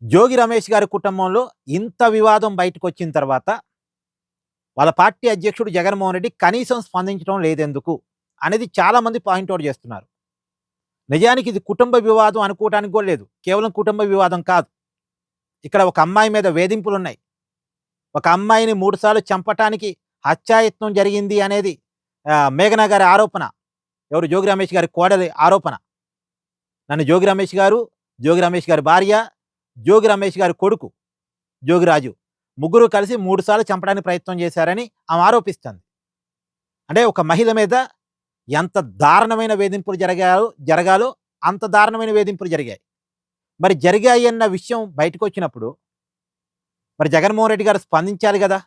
జోగి రమేష్ గారి కుటుంబంలో ఇంత వివాదం బయటకొచ్చిన తర్వాత, వాళ్ళ పార్టీ అధ్యక్షుడు జగన్మోహన్ రెడ్డి కనీసం స్పందించడం లేదెందుకు? అనేది చాలామంది పాయింట్ ఔట్ చేస్తున్నారు. నిజానికి ఇది కుటుంబ వివాదం అనుకోవటానికి కూడా లేదు. కేవలం కుటుంబ వివాదం కాదు. ఇక్కడ ఒక అమ్మాయి మీద వేధింపులున్నాయి. ఒక అమ్మాయిని 3 సార్లు చంపటానికి హత్యాయత్నం జరిగింది అనేది మేఘన గారి ఆరోపణ. ఎవరు? జోగి రమేష్ గారి కోడలి ఆరోపణ. నన్ను జోగి రమేష్ గారు, జోగి రమేష్ గారి భార్య, జోగి రమేష్ గారి కొడుకు జోగిరాజు ముగ్గురు కలిసి 3 సార్లు చంపడానికి ప్రయత్నం చేశారని ఆమె ఆరోపిస్తుంది. అంటే ఒక మహిళ మీద ఎంత దారుణమైన వేధింపులు జరగాలో అంత దారుణమైన వేధింపులు జరిగాయి. మరి జరిగాయన్న విషయం బయటకొచ్చినప్పుడు మరి జగన్మోహన్ రెడ్డి గారు స్పందించాలి గదా!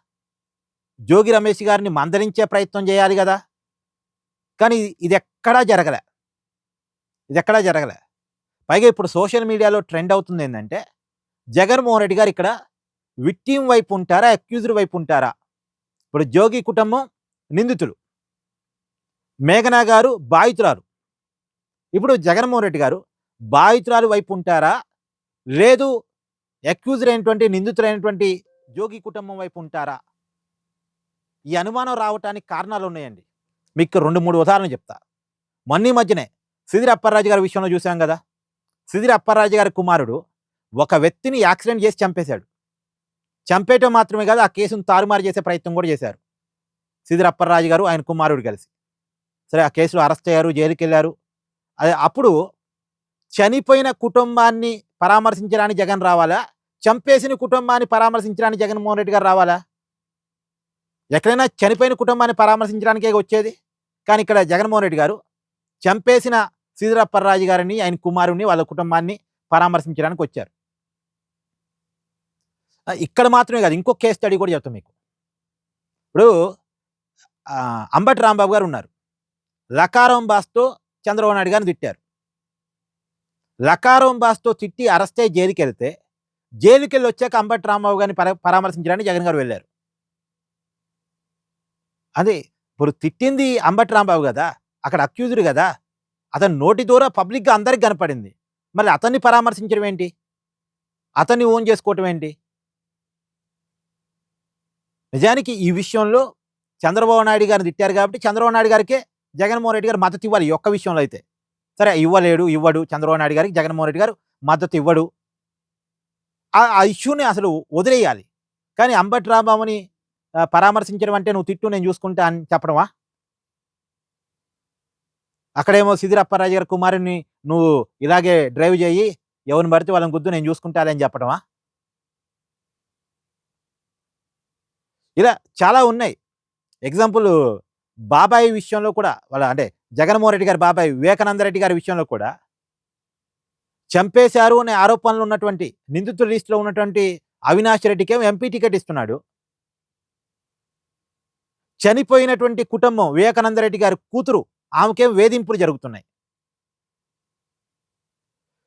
జోగి రమేష్ గారిని మందలించే ప్రయత్నం చేయాలి గదా! కానీ ఇదెక్కడా జరగలే. ఇదెక్కడా జరగలే. పైగా ఇప్పుడు సోషల్ మీడియాలో ట్రెండ్ అవుతుందేందంటే, జగన్మోహన్ రెడ్డి గారు ఇక్కడ విక్టిమ్ వైపు ఉంటారా? అక్యూజ్డ్ వైపు ఉంటారా? ఇప్పుడు జోగి కుటుంబం నిందితులు. మేఘనా గారు బాధితురాలు. ఇప్పుడు జగన్మోహన్ రెడ్డి గారు బాధితురాలు వైపు ఉంటారా? లేదు అక్యూజ్డ్ అయినటువంటి నిందితులైనటువంటి జోగి కుటుంబం వైపు ఉంటారా? ఈ అనుమానం రావటానికి కారణాలున్నాయండి. మీకు 2, 3 ఉదాహరణలు చెప్తా. మొన్న ఈ మధ్యనే సిదిరి అప్పారాజు గారి విషయంలో చూసాం గదా! సిదిరి అప్పారాజు గారి కుమారుడు ఒక వ్యక్తిని యాక్సిడెంట్ చేసి చంపేశాడు. చంపేయటం మాత్రమే కాదు, ఆ కేసును తారుమారు చేసే ప్రయత్నం కూడా చేశారు సిదిరి అప్పారాజు గారు, ఆయన కుమారుడు కలిసి. సరే, ఆ కేసులో అరెస్ట్ అయ్యారు, జైలుకెళ్లారు. అప్పుడు చనిపోయిన కుటుంబాన్ని పరామర్శించడానికి జగన్ రావాలా? చంపేసిన కుటుంబాన్ని పరామర్శించడానికి జగన్మోహన్ రెడ్డి గారు రావాలా? ఎక్కడైనా చనిపోయిన కుటుంబాన్ని పరామర్శించడానికే వచ్చేది. కానీ ఇక్కడ జగన్మోహన్ రెడ్డి గారు చంపేసిన సిదిరి అప్పారాజు గారిని, ఆయన కుమారుడిని, వాళ్ళ కుటుంబాన్ని పరామర్శించడానికి వచ్చారు. ఇక్కడ మాత్రమే కాదు, ఇంకొక కేస్ స్టడీ కూడా చెప్తాను మీకు. ఇప్పుడు అంబటి రాంబాబు గారు ఉన్నారు. లకారం భాస్తో చంద్రబాబు నాయుడు గారిని తిట్టారు. లకారం భాస్తో తిట్టి అరెస్ట్ అయ్యి జైలుకెళ్తే, జైలుకెళ్ళి వచ్చాక అంబటి రాంబాబు గారిని పరామర్శించడానికి జగన్ గారు వెళ్ళారు. అదే ఇప్పుడు తిట్టింది అంబటి రాంబాబు కదా, అక్కడ అక్యూజ్డ్ కదా, అతని నోటి ద్వారా పబ్లిక్గా అందరికి కనపడింది. మరి అతన్ని పరామర్శించడం ఏంటి? అతన్ని ఓన్ చేసుకోవటం ఏంటి? నిజానికి ఈ విషయంలో చంద్రబాబు నాయుడు గారిని తిట్టారు కాబట్టి చంద్రబాబు నాయుడు గారికే జగన్మోహన్ రెడ్డి గారు మద్దతు ఇవ్వాలి. ఈ ఒక్క విషయంలో అయితే సరే, ఇవ్వడు చంద్రబాబు నాయుడు గారికి జగన్మోహన్ రెడ్డి గారు మద్దతు ఇవ్వడు. ఆ ఇష్యూని అసలు వదిలేయాలి. కానీ అంబటి రాంబాబుని పరామర్శించడం అంటే నువ్వు తిట్టు నేను చూసుకుంటా అని చెప్పడమా? అక్కడేమో సిదిరి అప్పారాజు గారి కుమారుని నువ్వు ఇలాగే డ్రైవ్ చేయి, ఎవరిని పడితే వాళ్ళని గుద్దు, నేను చూసుకుంటానని చెప్పడమా? ఇలా చాలా ఉన్నాయి. ఎగ్జాంపుల్ బాబాయి విషయంలో కూడా అంటే జగన్మోహన్ రెడ్డి గారి బాబాయ్ వివేకానంద రెడ్డి గారి విషయంలో కూడా చంపేశారు అనే ఆరోపణలు ఉన్నటువంటి నిందితుల లిస్టులో ఉన్నటువంటి అవినాష్ రెడ్డికేమో ఎంపీ టికెట్ ఇస్తున్నాడు. చనిపోయినటువంటి కుటుంబం వివేకానంద రెడ్డి గారి కూతురు, ఆమెకేం వేధింపులు జరుగుతున్నాయి.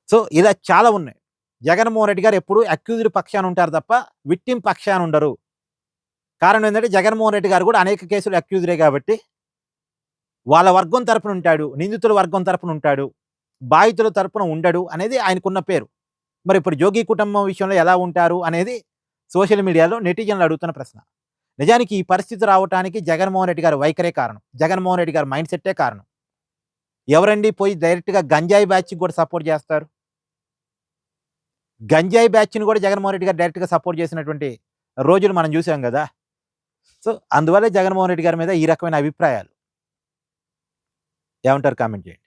సో ఇలా చాలా ఉన్నాయి. జగన్మోహన్ రెడ్డి గారు ఎప్పుడు అక్యూజ్డ్ పక్షాన ఉంటారు తప్ప విక్టిమ్ పక్షాన ఉండరు. కారణం ఏంటంటే జగన్మోహన్ రెడ్డి గారు కూడా అనేక కేసులు అక్యూజ్డే కాబట్టి వాళ్ళ వర్గం తరపున ఉంటాడు, నిందితుల వర్గం తరపున ఉంటాడు, బాధితుల తరపున ఉండడు అనేది ఆయనకున్న పేరు. మరి ఇప్పుడు జోగి కుటుంబం విషయంలో ఎలా ఉంటారు అనేది సోషల్ మీడియాలో నెటిజన్లు అడుగుతున్న ప్రశ్న. నిజానికి ఈ పరిస్థితి రావడానికి జగన్మోహన్ రెడ్డి గారి వైఖరే కారణం. జగన్మోహన్ రెడ్డి గారి మైండ్ సెట్టే కారణం. ఎవరండి పోయి డైరెక్ట్గా గంజాయి బ్యాచ్కి కూడా సపోర్ట్ చేస్తారు? గంజాయి బ్యాచ్ని కూడా జగన్మోహన్ రెడ్డి గారు డైరెక్ట్గా సపోర్ట్ చేసినటువంటి రోజులు మనం చూసాం కదా. సో అందువల్ల జగన్మోహన్ రెడ్డి గారి మీద ఈ రకమైన అభిప్రాయాలు. ఏమంటారు? కామెంట్ చేయండి.